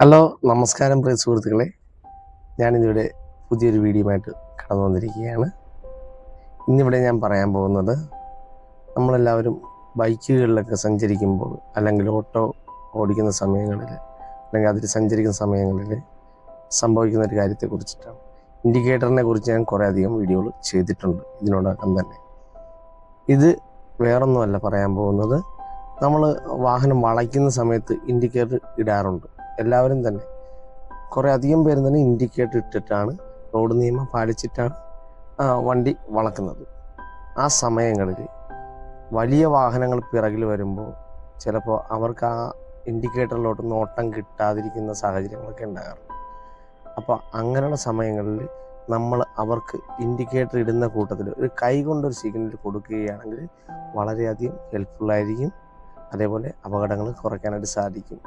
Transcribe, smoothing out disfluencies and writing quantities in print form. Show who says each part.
Speaker 1: Hello നമസ്കാരം പ്രിയ സുഹൃത്തുക്കളെ, ഞാനിന്നിവിടെ പുതിയൊരു വീഡിയോയുമായിട്ട് കടന്നു വന്നിരിക്കുകയാണ്. ഇന്നിവിടെ ഞാൻ പറയാൻ പോകുന്നത്, നമ്മളെല്ലാവരും ബൈക്കുകളിലൊക്കെ സഞ്ചരിക്കുമ്പോൾ അല്ലെങ്കിൽ ഓട്ടോ ഓടിക്കുന്ന സമയങ്ങളിൽ അല്ലെങ്കിൽ അതിൽ സഞ്ചരിക്കുന്ന സമയങ്ങളിൽ സംഭവിക്കുന്ന ഒരു കാര്യത്തെക്കുറിച്ചിട്ടാണ്. ഇൻഡിക്കേറ്ററിനെ കുറിച്ച് ഞാൻ കുറേ അധികം വീഡിയോകൾ ചെയ്തിട്ടുണ്ട് ഇതിനോടകം തന്നെ. ഇത് വേറൊന്നുമല്ല പറയാൻ പോകുന്നത്, നമ്മൾ വാഹനം വളയ്ക്കുന്ന സമയത്ത് ഇൻഡിക്കേറ്റർ ഇടാറുണ്ട്. എല്ലാവരും തന്നെ കുറേ അധികം പേരും തന്നെ ഇൻഡിക്കേറ്റർ ഇട്ടിട്ടാണ്, റോഡ് നിയമം പാലിച്ചിട്ടാണ് വണ്ടി വളക്കുന്നത്. ആ സമയങ്ങളിൽ വലിയ വാഹനങ്ങൾ പിറകിൽ വരുമ്പോൾ ചിലപ്പോൾ അവർക്ക് ആ ഇൻഡിക്കേറ്ററിലോട്ട് നോട്ടം കിട്ടാതിരിക്കുന്ന സാഹചര്യങ്ങളൊക്കെ ഉണ്ടാകാറുണ്ട്. അപ്പോൾ അങ്ങനെയുള്ള സമയങ്ങളിൽ നമ്മൾ അവർക്ക് ഇൻഡിക്കേറ്റർ ഇടുന്ന കൂട്ടത്തിൽ ഒരു കൈ കൊണ്ടൊരു സിഗ്നൽ കൊടുക്കുകയാണെങ്കിൽ വളരെയധികം ഹെൽപ്ഫുള്ളായിരിക്കും. അതേപോലെ അപകടങ്ങൾ കുറയ്ക്കാനായിട്ട് സാധിക്കും.